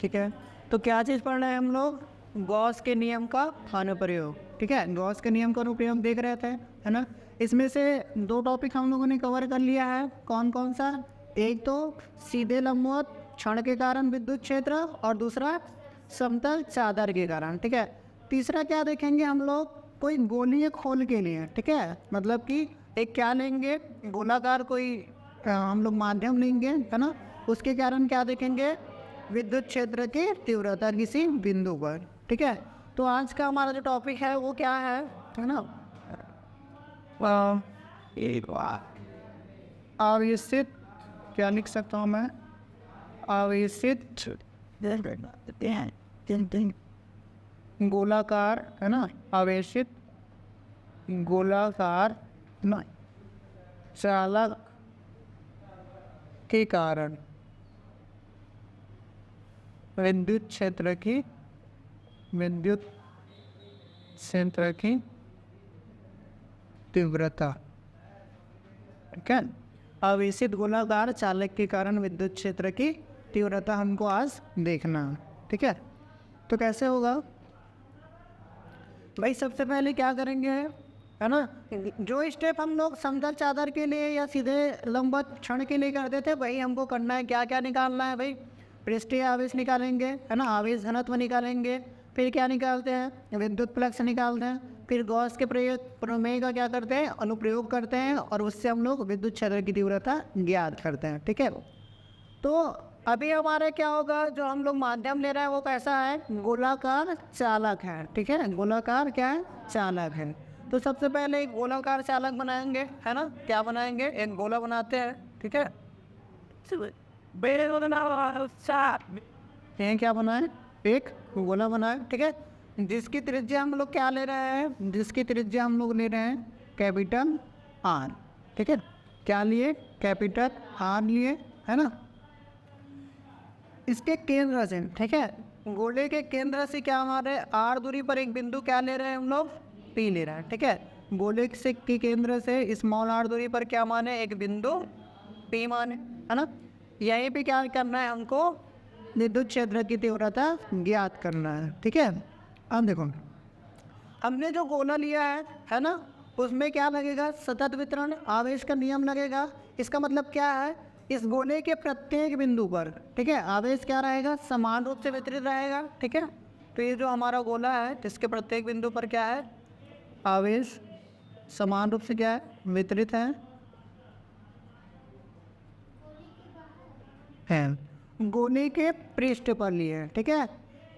ठीक है। तो क्या चीज़ पढ़ रहे हैं हम लोग? गॉस के नियम का अनुप्रयोग। ठीक है, गॉस के नियम का अनुप्रयोग देख रहे थे, है ना। इसमें से दो टॉपिक हम लोगों ने कवर कर लिया है। कौन कौन सा? एक तो सीधे लंबवत क्षण के कारण विद्युत क्षेत्र और दूसरा समतल चादर के कारण। ठीक है। तीसरा क्या देखेंगे हम लोग? कोई गोलीय खोल के लिए। ठीक है, मतलब कि एक क्या लेंगे, गोलाकार कोई हम लोग माध्यम लेंगे, है ना। उसके कारण क्या देखेंगे? विद्युत क्षेत्र की तीव्रता किसी बिंदु पर। ठीक है। तो आज का हमारा जो टॉपिक है वो क्या है ना, आवेशित, क्या लिख सकता हूँ मैं? आवेशित गोलाकार, है ना, आवेशित गोलाकार ना चालक के कारण विद्युत क्षेत्र की तीव्रता। ठीक है। आवेशित गोलाकार चालक के कारण विद्युत क्षेत्र की तीव्रता हमको आज देखना है। ठीक है। तो कैसे होगा भाई? सबसे पहले क्या करेंगे, है ना, जो स्टेप हम लोग समतल चादर के लिए या सीधे लंबवत क्षण के लिए करते थे वही हमको करना है। क्या क्या निकालना है भाई? पृष्ठीय आवेश निकालेंगे, है ना, आवेश घनत्व निकालेंगे, फिर क्या निकालते हैं? विद्युत फ्लक्स निकालते हैं, फिर गॉस के प्रमेय का क्या करते हैं? अनुप्रयोग करते हैं, और उससे हम लोग विद्युत क्षेत्र की तीव्रता ज्ञात करते हैं। ठीक है। तो अभी हमारा क्या होगा? जो हम लोग माध्यम ले रहे हैं वो कैसा है? गोलाकार चालक है। ठीक है, गोलाकार क्या है? चालक है। तो सबसे पहले एक गोलाकार चालक बनाएंगे, है ना। क्या बनाएंगे? एक गोला बनाते हैं। ठीक है। ये क्या बनाए? एक गोला बनाए। ठीक है, जिसकी त्रिज्या हम लोग क्या ले रहे हैं? जिसकी त्रिज्या हम लोग ले रहे हैं कैपिटल आर। ठीक है, क्या लिए? कैपिटल आर लिए, है ना। इसके केंद्र से, ठीक है, गोले के केंद्र से क्या हमारे आर दूरी पर एक बिंदु क्या ले रहे हैं हम लोग? पी ले रहे हैं। ठीक है, गोले से के केंद्र से स्मॉल आर दूरी पर क्या माने? एक बिंदु पी माने, है ना। यहीं पे क्या करना है हमको? विद्युत क्षेत्र की तीव्रता ज्ञात करना है। ठीक है। अब देखो, हमने जो गोला लिया है ना, उसमें क्या लगेगा? सतत वितरण आवेश का नियम लगेगा। इसका मतलब क्या है? इस गोले के प्रत्येक बिंदु पर, ठीक है, आवेश क्या रहेगा? समान रूप से वितरित रहेगा। ठीक है। तो ये जो हमारा गोला है इसके प्रत्येक बिंदु पर क्या है? आवेश समान रूप से क्या है? वितरित है गोले के पृष्ठ पर लिए। ठीक है,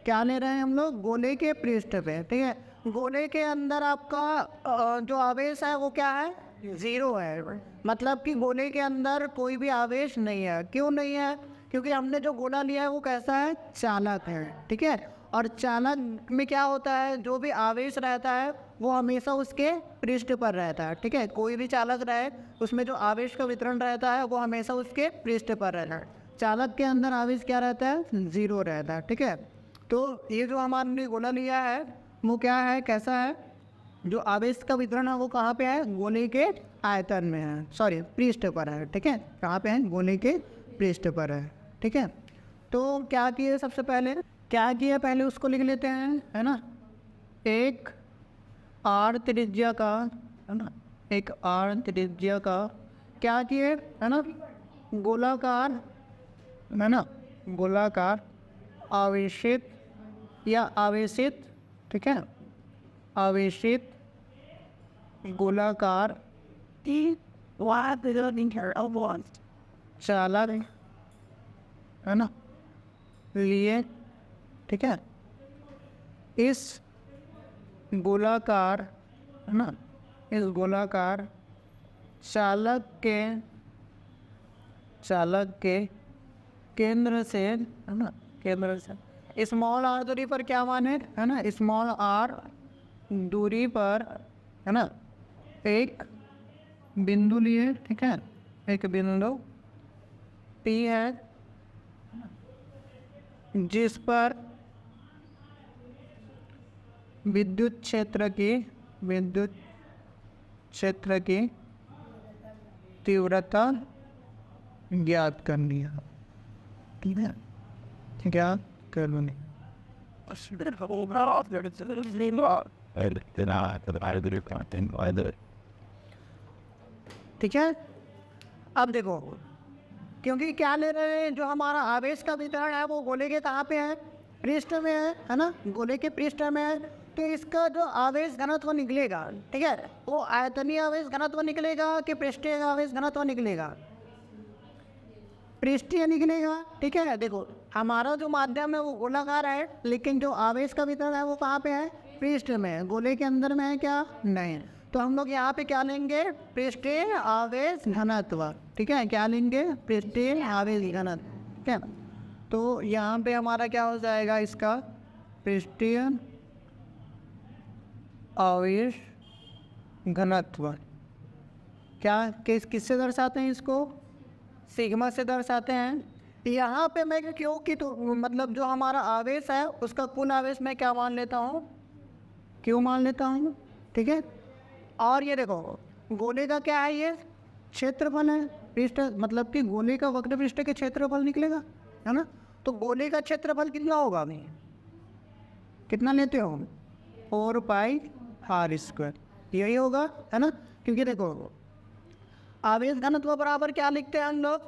क्या ले रहे हैं हम लोग? गोले के पृष्ठ पे। ठीक है, गोले के अंदर आपका जो आवेश है वो क्या है? जीरो है। मतलब कि गोले के अंदर कोई भी आवेश नहीं है। क्यों नहीं है? क्योंकि हमने जो गोला लिया है वो कैसा है? चालक है। ठीक है, और चालक में क्या होता है? जो भी आवेश रहता है वो हमेशा उसके पृष्ठ पर रहता है। ठीक है, कोई भी चालक रहे उसमें जो आवेश का वितरण रहता है वो हमेशा उसके पृष्ठ पर रहता है। चालक के अंदर आवेश क्या रहता है? जीरो रहता है। ठीक है, तो ये जो हमारे गोला लिया है वो क्या है? कैसा है? जो आवेश का वितरण है वो कहाँ पे है? गोले के आयतन में है, सॉरी पृष्ठ पर है। ठीक है, कहाँ पे है? गोले के पृष्ठ पर है। ठीक है, तो क्या किए? सबसे पहले क्या किया? पहले उसको लिख लेते हैं, है ना। एक आर त्रिज्या का, है ना, एक आर त्रिज्या का क्या किए, है ना, गोलाकार, है ना, गोलाकार आवेशित या आवेशित, ठीक है, आवेशित गोलाकार चालक, है ना, लिए। ठीक है, इस गोलाकार, है ना, इस गोलाकार चालक के केंद्र से, है ना, केंद्र से स्मॉल आर दूरी पर क्या माने, है ना, स्मॉल आर दूरी पर, है ना, एक बिंदु लिए। ठीक है, एक बिंदु पी है जिस पर विद्युत क्षेत्र की तीव्रता ज्ञात करनी है। ठीक है, क्या ठीक है। अब देखो, क्योंकि क्या ले रहे हैं, जो हमारा आवेश का वितरण है वो गोले के कहाँ पे है, पृष्ठ में है ना, गोले के पृष्ठ में है। तो इसका जो आवेश घनत्व निकलेगा, ठीक है, वो आयतनीय आवेश घनत्व निकलेगा कि पृष्ठीय आवेश घनत्व निकलेगा, पृष्ठीय निकलेगा। ठीक है, देखो हमारा जो माध्यम है वो गोलाकार है, लेकिन जो आवेश का वितरण है वो कहाँ पे है, पृष्ठ में है। गोले के अंदर में है क्या, नहीं। तो हम लोग यहाँ पे क्या लेंगे, पृष्ठीय आवेश घनत्व। ठीक है, क्या लेंगे, पृष्ठीय आवेश घनत्व। ठीक है, तो यहाँ पे हमारा क्या हो जाएगा, इसका पृष्ठीय आवेश घनत्व क्या किससे दर्शाते हैं, इसको सिग्मा से दर्शाते हैं। यहाँ पे मैं क्यों कि तो मतलब जो हमारा आवेश है उसका कुल आवेश मैं क्या मान लेता हूँ, क्यों मान लेता हूँ। ठीक है, और ये देखो गोले का क्या है, ये क्षेत्रफल है, पृष्ठ मतलब कि गोले का वक्र पृष्ठ के क्षेत्रफल निकलेगा, है ना। तो गोले का क्षेत्रफल कितना होगा, अभी कितना लेते हो, 4 पाई आर स्क्वायर, यही होगा, है ना। क्योंकि देखो आवेश घनत्व बराबर क्या लिखते हैं हम लोग,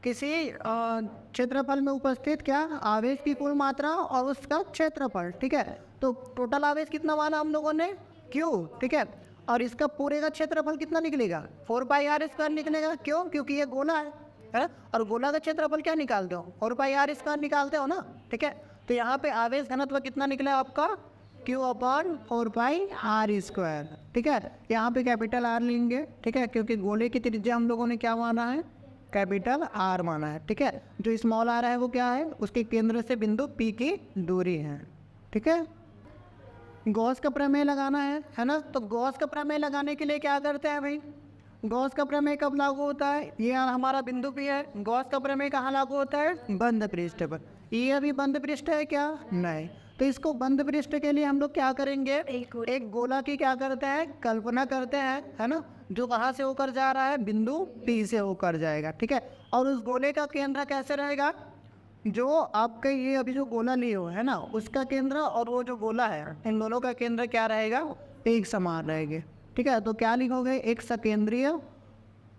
किसी क्षेत्रफल में उपस्थित क्या आवेश की कुल मात्रा और उसका क्षेत्रफल। ठीक है, तो टोटल आवेश कितना माना हम लोगों ने, क्यों। ठीक है, और इसका पूरे का क्षेत्रफल कितना निकलेगा, 4 पाई आर स्क्वायर निकलेगा। क्यों, क्योंकि ये गोला है, और गोला का क्षेत्रफल क्या निकालते हो, 4 पाई आर स्क्वायर निकालते हो ना। ठीक है, तो यहाँ पे आवेश घनत्व कितना निकला आपका, Q upon 4 pi r square. ठीक है, यहाँ पे कैपिटल आर लेंगे। ठीक है, क्योंकि गोले की त्रिज्या हम लोगों ने क्या माना है, कैपिटल आर माना है। ठीक है, जो स्मॉल आर है वो क्या है, उसके केंद्र से बिंदु P की दूरी है। ठीक है, गॉस का प्रमेय लगाना है ना। तो गॉस का प्रमेय लगाने के लिए क्या करते हैं भाई, गॉस का प्रमेय कब लागू होता है, ये हमारा बिंदु P है। गॉस का प्रमेय कहाँ लागू होता है, बंद पृष्ठ पर। ये अभी बंद पृष्ठ है क्या, नहीं। तो इसको बंद पृष्ठ के लिए हम लोग क्या करेंगे, एक गोला की क्या करते हैं, कल्पना करते हैं, है ना, जो कहाँ से होकर जा रहा है, बिंदु P से होकर जाएगा। ठीक है, और उस गोले का केंद्र कैसे रहेगा, जो आपका ये अभी जो गोला लिए हो है ना, उसका केंद्र और वो जो गोला है, इन दोनों का केंद्र क्या रहेगा, एक समान रहेंगे। ठीक है, तो क्या लिखोगे, एक सकेंद्रीय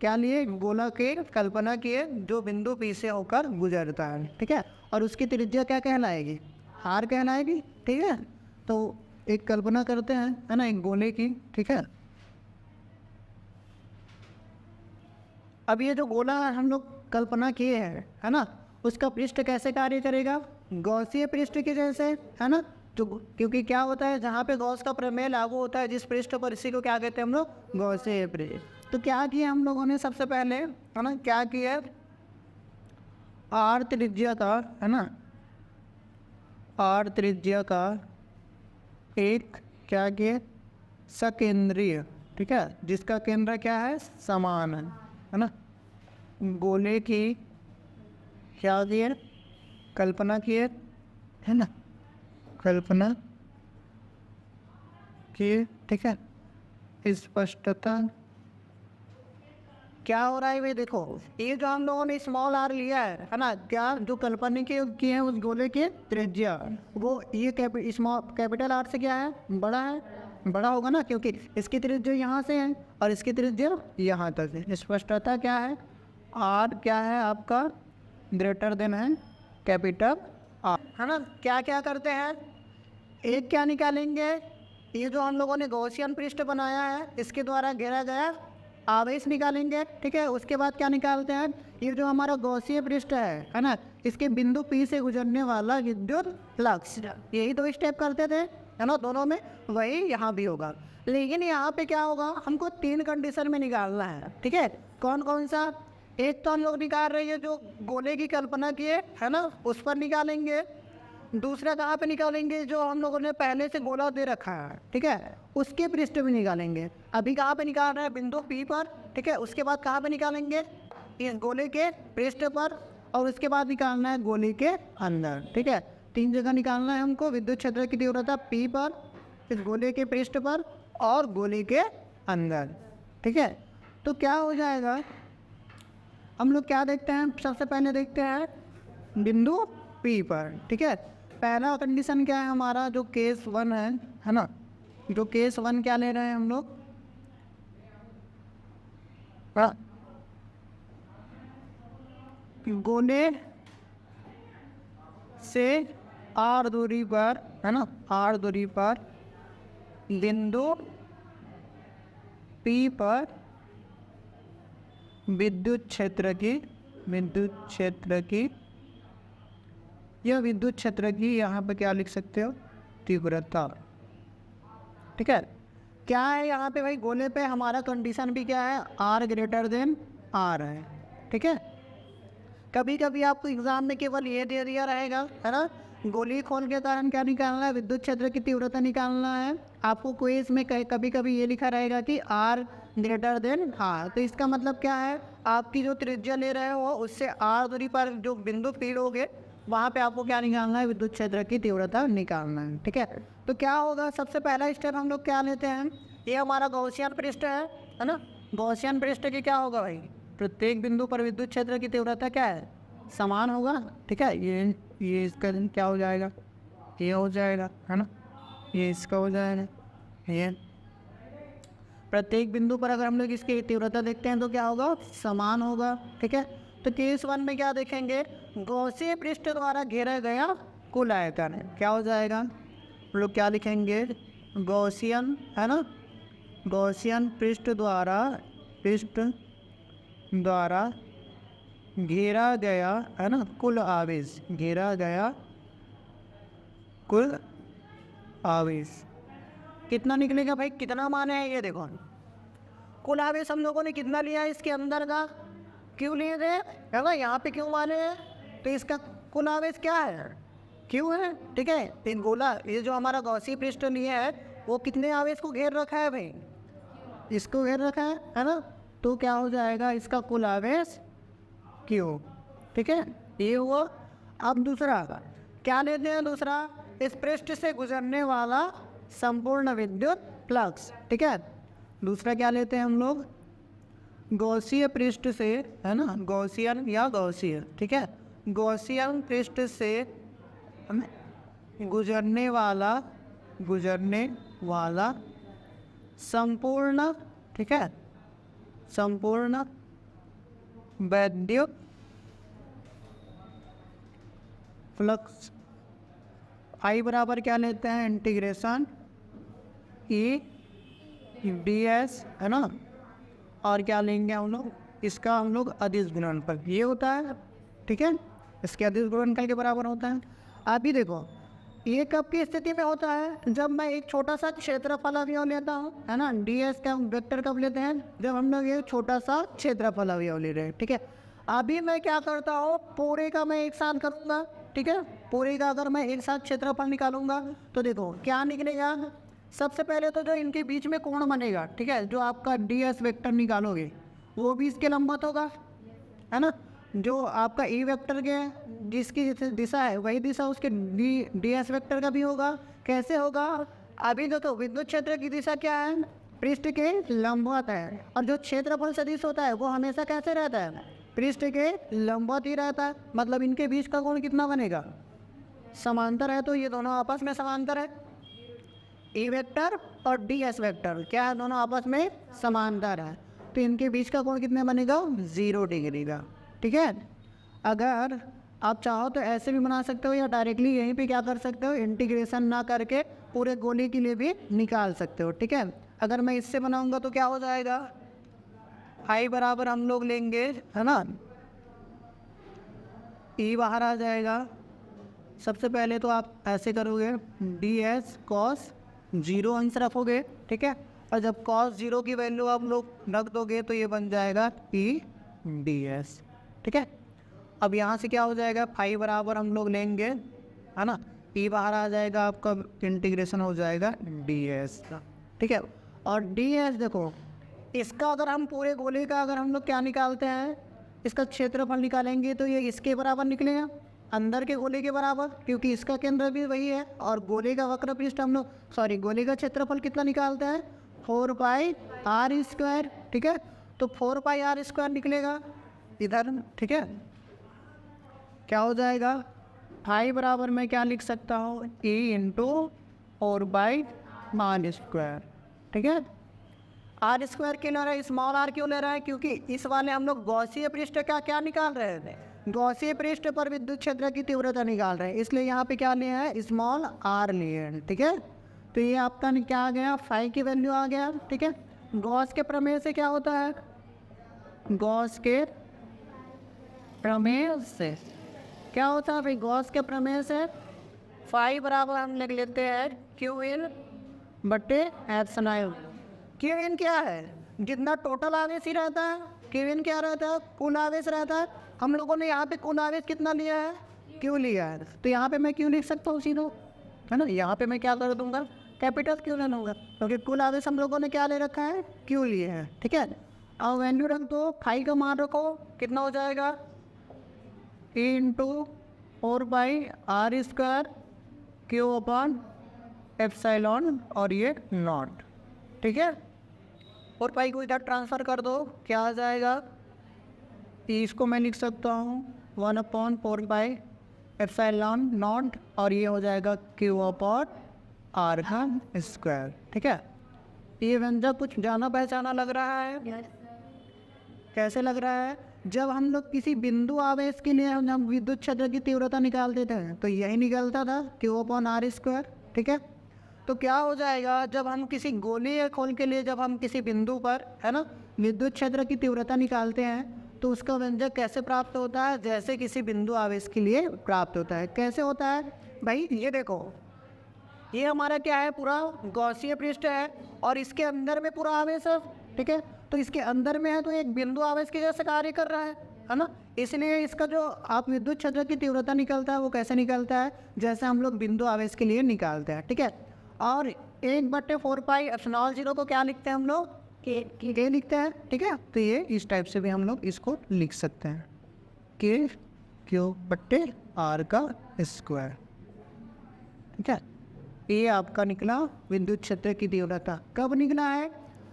क्या लिए, गोला के कल्पना किए जो बिंदु P से होकर गुजरता है। ठीक है, और उसकी त्रिज्या क्या कहलाएगी, आर कहलाएगी। ठीक है, तो एक कल्पना करते हैं, है ना, एक गोले की। ठीक है, अब ये जो गोला हम लोग कल्पना किए हैं, है ना, उसका पृष्ठ कैसे कार्य करेगा, गॉसीय पृष्ठ के जैसे, है ना। तो क्योंकि क्या होता है, जहाँ पे गॉस का प्रमेय लागू होता है जिस पृष्ठ पर, इसी को क्या कहते हैं हम लोग, गॉसीय पृष्ठ। तो क्या किया हम लोगों ने सबसे पहले, है ना, क्या किया, आर त्रिज्या का, है ना, आर त्रिज्या का एक क्या किया, सकेंद्रीय। ठीक है, जिसका केंद्र क्या है, समान है ना, गोले की क्या किए, कल्पना किए, है ना, कल्पना किए। ठीक है, स्पष्टता क्या हो रहा है भाई, देखो ये जो हम लोगों ने स्मॉल आर लिया है ना, क्या जो कल्पना की है उस गोले की त्रिज्या, वो ये स्मॉल कैपिटल आर से क्या है, बड़ा है, बड़ा होगा ना, क्योंकि इसकी त्रिज्या यहाँ से है और इसकी त्रिज्या यहाँ तक है। स्पष्टता क्या है, आर क्या है आपका, ग्रेटर देन है कैपिटल आर, है ना। क्या क्या करते हैं, एक क्या निकालेंगे, ये जो हम लोगों ने गॉसियन पृष्ठ बनाया है इसके द्वारा घेरा गया आवेश निकालेंगे। ठीक है, उसके बाद क्या निकालते हैं, ये जो हमारा गॉसीय पृष्ठ है ना, इसके बिंदु P से गुजरने वाला विद्युत फ्लक्स, यही दो स्टेप करते थे, है ना, दोनों में, वही यहाँ भी होगा। लेकिन यहाँ पे क्या होगा, हमको 3 कंडीशन में निकालना है। ठीक है, कौन कौन सा, एक तो हम लोग निकाल रहे हैं जो गोले की कल्पना किए, है ना, उस पर निकालेंगे। दूसरा कहाँ पे निकालेंगे, जो हम लोगों ने पहले से गोला दे रखा है, ठीक है, उसके पृष्ठ भी निकालेंगे। अभी कहाँ पे निकाल रहे हैं, बिंदु P पर। ठीक है, उसके बाद कहाँ पे निकालेंगे, इस गोले के पृष्ठ पर, और उसके बाद निकालना है गोले के अंदर। ठीक है, 3 जगह निकालना है हमको, विद्युत क्षेत्र की तीव्रता P पर, इस गोले के पृष्ठ पर और गोले के अंदर। ठीक है, तो क्या हो जाएगा, हम लोग क्या देखते हैं, सबसे पहले देखते हैं बिंदु P पर। ठीक है, पहला कंडीशन क्या है हमारा, जो केस 1 है ना, जो केस 1 क्या ले रहे हैं हम लोग, हाँ, गोले से आर दूरी पर, है ना, आर दूरी पर बिंदु P पर विद्युत क्षेत्र की यह विद्युत क्षेत्र की यहाँ पे क्या लिख सकते हो, तीव्रता। ठीक है, क्या है यहाँ पे भाई, गोले पे हमारा कंडीशन भी क्या है, R ग्रेटर देन R है। ठीक है, कभी कभी आपको एग्जाम में केवल ये दे दिया रहेगा, है ना, गोली खोल के कारण क्या निकालना है, विद्युत क्षेत्र की तीव्रता निकालना है। आपको क्वेश्चन में कभी कभी ये लिखा रहेगा कि R ग्रेटर देन R, तो इसका मतलब क्या है, आपकी जो त्रिज्या ले रहे हो उससे R दूरी पर जो बिंदु फीड होगे वहाँ पे आपको क्या निकालना है, विद्युत क्षेत्र की तीव्रता निकालना है। ठीक है, तो क्या होगा, सबसे पहला स्टेप हम लोग क्या लेते हैं, ये हमारा गॉसियन पृष्ठ है ना, गॉसियन पृष्ठ की क्या होगा भाई, प्रत्येक बिंदु पर विद्युत क्षेत्र की तीव्रता क्या है, समान होगा। ठीक है, ये इसका क्या हो जाएगा, ये हो जाएगा, है ना, ये इसका हो जाएगा, ये प्रत्येक बिंदु पर अगर हम लोग इसकी तीव्रता देखते हैं तो क्या होगा, समान होगा। ठीक है, तो केस 1 में क्या देखेंगे, गॉसीय पृष्ठ द्वारा घेरा गया कुल आयतन है, क्या हो जाएगा, हम लोग क्या लिखेंगे, गॉसियन, है ना, गॉसियन पृष्ठ द्वारा घेरा गया, है ना, कुल आवेश, घेरा गया कुल आवेश कितना निकलेगा भाई, कितना मान है ये देखो, कुल आवेश हम लोगों ने कितना लिया है इसके अंदर का, क्यों लिए थे, है ना, यहाँ पे क्यों माने हैं, तो इसका कुल आवेश क्या है, क्यों है। ठीक है, तो गोला ये जो हमारा गॉसी पृष्ठ लिए है वो कितने आवेश को घेर रखा है भाई, इसको घेर रखा है ना, तो क्या हो जाएगा, इसका कुल आवेश क्यों। ठीक है, ये हुआ। अब दूसरा क्या लेते हैं, दूसरा इस पृष्ठ से गुजरने वाला संपूर्ण विद्युत फ्लक्स। ठीक है, दूसरा क्या लेते हैं हम लोग, गॉसीय पृष्ठ से, है ना, गॉसियन या गॉसीय। ठीक है, गॉसियन पृष्ठ से गुजरने वाला संपूर्ण, ठीक है, संपूर्ण विद्युत फ्लक्स I बराबर क्या लेते हैं, इंटीग्रेशन E ds, है ना, और क्या लेंगे हम लोग, इसका हम लोग अदिश गुणनफल, ये होता है। ठीक है, इसके अदिश गुणनफल के बराबर होता है। अभी देखो ये कब की स्थिति में होता है, जब मैं एक छोटा सा क्षेत्रफल अवयव लेता हूँ, है ना, ds का वेक्टर कब लेते हैं, जब हम लोग ये छोटा सा क्षेत्रफल अवयव ले रहे हैं। ठीक है, अभी मैं क्या करता हूँ, पूरे का मैं एक साथ करूँगा। ठीक है, पूरे का अगर मैं एक साथ क्षेत्रफल निकालूंगा तो देखो क्या निकलेगा, सबसे पहले तो जो इनके बीच में कोण बनेगा, ठीक है, जो आपका ds वेक्टर निकालोगे वो भी इसके लंबवत होगा, है ना, जो आपका ई वेक्टर के जिसकी दिशा है वही दिशा उसके ds वेक्टर का भी होगा। कैसे होगा, अभी देखो विद्युत क्षेत्र की दिशा क्या है, पृष्ठ के लंबवत है, और जो क्षेत्रफल सदिश होता है वो हमेशा कैसे रहता है, पृष्ठ के लंबवत ही रहता है। मतलब इनके बीच का कोण कितना बनेगा, समांतर है, तो ये दोनों आपस में समांतर है, ई वेक्टर और ds वेक्टर क्या है, दोनों आपस में समांतर है, तो इनके बीच का कोण कितना बनेगा, 0 डिग्री का। ठीक है, अगर आप चाहो तो ऐसे भी बना सकते हो या डायरेक्टली यहीं पे क्या कर सकते हो, इंटीग्रेशन ना करके पूरे गोले के लिए भी निकाल सकते हो। ठीक है, अगर मैं इससे बनाऊंगा तो क्या हो जाएगा, I बराबर हम लोग लेंगे, है ना, E बाहर आ जाएगा। सबसे पहले तो आप ऐसे करोगे, ds cos 0 अंश रखोगे। ठीक है, और जब cos 0 की वैल्यू आप लोग रख दोगे तो ये बन जाएगा E ds। ठीक है, अब यहाँ से क्या हो जाएगा, फाई बराबर हम लोग लेंगे, है ना, E बाहर आ जाएगा, आपका इंटीग्रेशन हो जाएगा ds का। ठीक है, और ds देखो इसका अगर हम पूरे गोले का अगर हम लोग क्या निकालते हैं, इसका क्षेत्रफल निकालेंगे तो ये इसके बराबर निकलेगा, अंदर के गोले के बराबर, क्योंकि इसका केंद्र भी वही है, और गोले का वक्र पृष्ठ हम लोग गोले का क्षेत्रफल कितना निकालते हैं, 4 पाई r स्क्वायर। ठीक है, तो 4 पाई r स्क्वायर निकलेगा इधर। ठीक है, क्या हो जाएगा, फाई बराबर मैं क्या लिख सकता हूँ, ए इंटू 4/r²। ठीक है, आर स्क्वायर क्यों ले रहा है, स्मॉल आर क्यों ले रहा है, क्योंकि इस वाले हम लोग गॉसीय पृष्ठ का क्या निकाल रहे थे, गॉसीय पृष्ठ पर विद्युत क्षेत्र की तीव्रता निकाल रहे हैं, इसलिए यहाँ पे क्या लिया है, स्मॉल आर लिए हैं। ठीक है, तो ये आपका क्या आ गया, फाई की वैल्यू आ गया। ठीक है, गॉस के प्रमेय से क्या होता है, गॉस के प्रमेय से क्या होता है भाई, गॉस के प्रमेय से फाई बराबर हम लिख लेते हैं क्यू इन बटे एप्सिलॉन आई। क्यू इन क्या है, जितना टोटल आवेश ही रहता है, क्यू इन क्या रहता है, कुल आवेश रहता है। हम लोगों ने यहाँ पे कुल आवेश कितना लिया है, क्यों लिया है, तो यहाँ पे मैं क्यों लिख सकता हूँ सीधो, है ना, यहाँ पे मैं क्या कर दूंगा, कैपिटल क्यों ले लूँगा, क्योंकि कुल आवेश हम लोगों ने क्या ले रखा है, क्यों लिए है। ठीक है, अब वैल्यू रख दो, फाई का मान रखो, कितना हो जाएगा, A into 4/r² Q upon epsilon और ये नॉट। ठीक है, और पाई को इधर ट्रांसफ़र कर दो, क्या आ जाएगा, इसको मैं लिख सकता हूँ 1/4/एप्सिलॉन नॉट और ये हो जाएगा क्यू अपॉन r²। ठीक है, ये व्यंजक कुछ जाना पहचाना लग रहा है, कैसे लग रहा है, जब हम लोग किसी बिंदु आवेश के लिए हम विद्युत क्षेत्र की तीव्रता निकालते थे तो यही निकलता था क्यू अपॉन r²। ठीक है, तो क्या हो जाएगा, जब हम किसी गोलीय खोल के लिए जब हम किसी बिंदु पर, है ना, विद्युत क्षेत्र की तीव्रता निकालते हैं तो उसका व्यंजक कैसे प्राप्त होता है, जैसे किसी बिंदु आवेश के लिए प्राप्त होता है। कैसे होता है भाई, ये देखो, ये हमारा क्या है, पूरा गॉसीय पृष्ठ है और इसके अंदर में पूरा आवेश है। ठीक है, तो इसके अंदर में है तो एक बिंदु आवेश के जैसे कार्य कर रहा है ना, इसलिए इसका जो आप विद्युत क्षेत्र की तीव्रता निकलता है वो कैसे निकलता है, जैसे हम लोग बिंदु आवेश के लिए निकालते हैं। ठीक है, और 1/4πε0 को क्या लिखते हैं हम लोग, के लिखते हैं। ठीक है, तो ये इस टाइप से भी हम लोग इसको लिख सकते हैं, के क्यू बट्टे r²। ठीक है, ये आपका निकला विद्युत क्षेत्र की तीव्रता। कब निकला है,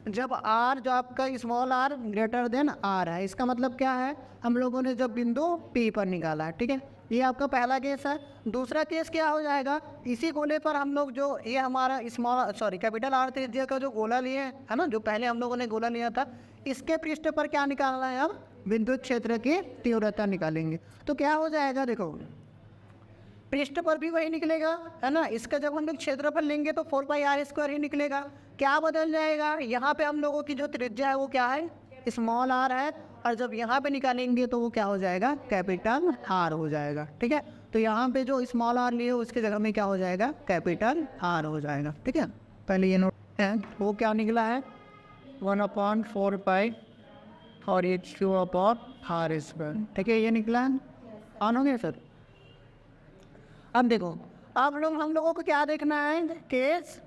जब r जो आपका small r greater than r है। इसका मतलब क्या है, हम लोगों ने जब बिंदु P पर निकाला है। ठीक है, ये आपका पहला केस है। दूसरा केस क्या हो जाएगा, इसी गोले पर हम लोग जो ये हमारा कैपिटल R त्रिज्या का जो गोला लिए है ना, जो पहले हम लोगों ने गोला लिया था, इसके पृष्ठ पर क्या निकालना है, अब विद्युत क्षेत्र की तीव्रता निकालेंगे। तो क्या हो जाएगा, देखो पृष्ठ पर भी वही निकलेगा, है ना, इसका जब हम लोग क्षेत्रफल लेंगे तो 4πr² ही निकलेगा। क्या बदल जाएगा, यहाँ पे हम लोगों की जो त्रिज्या है वो क्या है, स्मॉल r है, और जब यहाँ पे निकालेंगे तो वो क्या हो जाएगा, कैपिटल R हो जाएगा। ठीक है, तो यहाँ पे जो स्मॉल r लिए उसके जगह में क्या हो जाएगा, कैपिटल R हो जाएगा। ठीक है, पहले ये नोट है, वो क्या निकला है 1/4π और ये क्यू अपॉन r²। ठीक है, ये निकला है, ऑन हो गया सर। अब देखो, अब हम लोगों को क्या देखना है, केस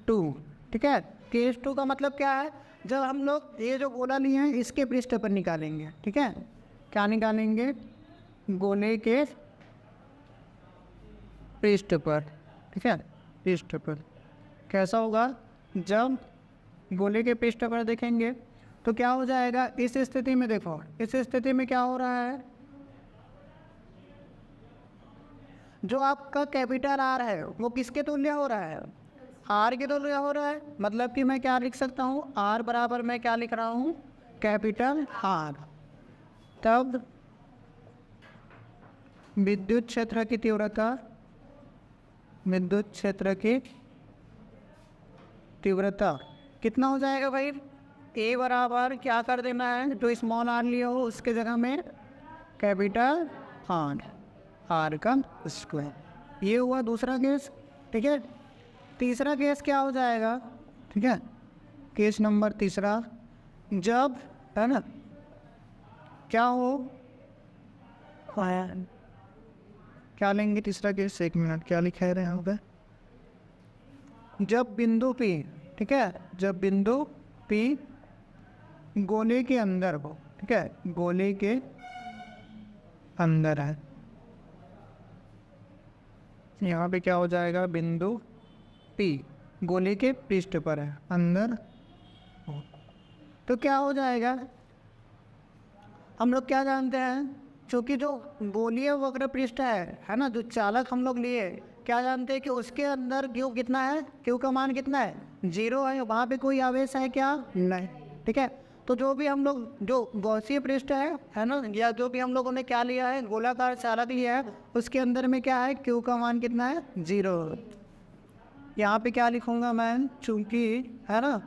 2। ठीक है, केस 2 का मतलब क्या है, जब हम लोग ये जो गोला लिए हैं इसके पृष्ठ पर निकालेंगे। ठीक है, क्या निकालेंगे, गोले के पृष्ठ पर। ठीक है, पृष्ठ पर कैसा होगा, जब गोले के पृष्ठ पर देखेंगे तो क्या हो जाएगा, इस स्थिति में देखो, इस स्थिति में क्या हो रहा है, जो आपका कैपिटल R है वो किसके तुल्य हो रहा है, R के तुल्य हो रहा है। मतलब कि मैं क्या लिख सकता हूँ, R बराबर मैं क्या लिख रहा हूँ, कैपिटल R। तब विद्युत क्षेत्र की तीव्रता, विद्युत क्षेत्र की तीव्रता कितना हो जाएगा भाई, A बराबर क्या कर देना है, जो स्मॉल r लिया हो उसके जगह में कैपिटल R का स्क्वायर। ये हुआ दूसरा केस। ठीक है, तीसरा केस क्या हो जाएगा, ठीक है, केस नंबर तीसरा, जब, है ना, क्या हो, क्या लेंगे तीसरा केस, एक मिनट, क्या लिखा है यहाँ पे, जब बिंदु P, ठीक है, जब बिंदु P गोले के अंदर हो। ठीक है, गोले के अंदर है, यहाँ पे क्या हो जाएगा, बिंदु P गोले के पृष्ठ पर है, अंदर हो, तो क्या हो जाएगा, हम लोग क्या जानते हैं चूँकि जो गोलीय वक्र पृष्ठ है ना, जो चालक हम लोग लिए, क्या जानते हैं कि उसके अंदर क्यू कितना है, क्यू का मान कितना है, 0 है, वहाँ पे कोई आवेश है क्या, नहीं। ठीक है, तो जो भी हम लोग जो गॉसीय पृष्ठ है ना, या जो भी हम लोगों ने क्या लिया है, गोलाकार चालक लिया है, उसके अंदर में क्या है, क्यू का मान कितना है, 0। यहाँ पे क्या लिखूँगा मैं, चूँकि है ना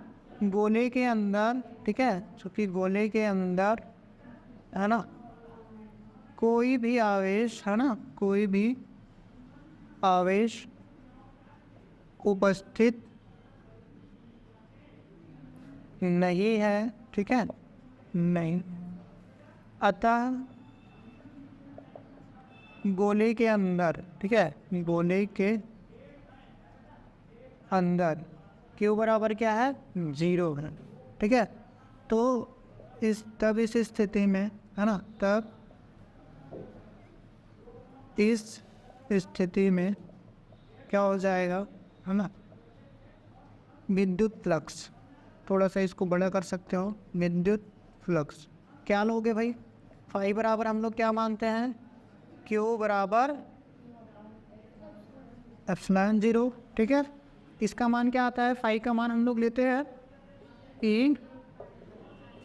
गोले के अंदर, ठीक है, चूँकि गोले के अंदर है ना कोई भी आवेश, है ना, कोई भी आवेश उपस्थित नहीं है, ठीक है, नहीं, अतः गोले के अंदर, ठीक है, गोले के अंदर क्यू बराबर क्या है, 0 है। ठीक है, तो इस स्थिति में, है ना, तब इस स्थिति में क्या हो जाएगा, है ना, विद्युत फ्लक्स, थोड़ा सा इसको बड़ा कर सकते हो, विद्युत फ्लक्स क्या लोगे भाई, फाई बराबर हम लोग क्या मानते हैं, क्यू बराबर एप्सिलॉन 0। ठीक है, इसका मान क्या आता है, फाई का मान हम लोग लेते हैं E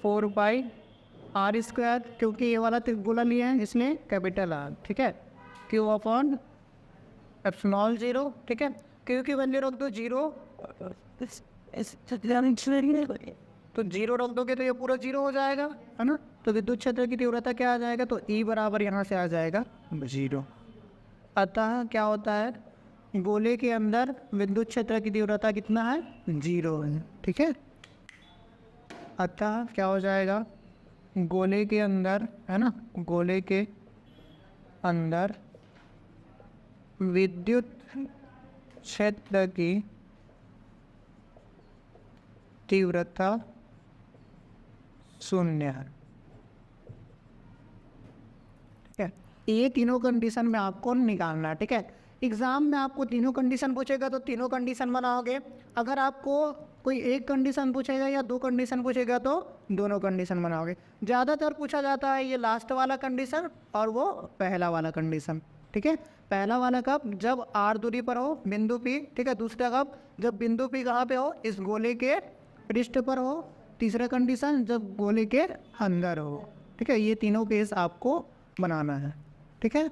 4πr², क्योंकि ये वाला त्रिगुणा लिए हैं इसलिए कैपिटल R। ठीक है, क्यू अपॉन एप्सिलॉन 0। ठीक है, क्यू की वैल्यू रख दो 0, तो 0 रख दोगे तो ये पूरा 0 हो जाएगा, है ना। तो विद्युत क्षेत्र की तीव्रता क्या आ जाएगा, तो E बराबर यहाँ से आ जाएगा 0। अतः क्या होता है, गोले के अंदर विद्युत क्षेत्र की तीव्रता कितना है, 0 है। ठीक है, अतः क्या हो जाएगा, गोले के अंदर, है ना, गोले के अंदर विद्युत क्षेत्र की तीव्रता 0 है। ठीक है, ये तीनों कंडीशन में आपको निकालना है। ठीक है, एग्ज़ाम में आपको तीनों कंडीशन पूछेगा तो तीनों कंडीशन बनाओगे, अगर आपको कोई एक कंडीशन पूछेगा या 2 कंडीशन पूछेगा तो दोनों कंडीशन बनाओगे। ज़्यादातर पूछा जाता है ये लास्ट वाला कंडीशन और वो पहला वाला कंडीशन। ठीक है, पहला वाला कब, जब R दूरी पर हो बिंदु P। ठीक है, दूसरा कब, जब बिंदु P कहाँ पे हो, इस गोले के पृष्ठ पर हो। तीसरा कंडीशन जब गोले के अंदर हो। ठीक है, ये तीनों केस आपको बनाना है। ठीक है।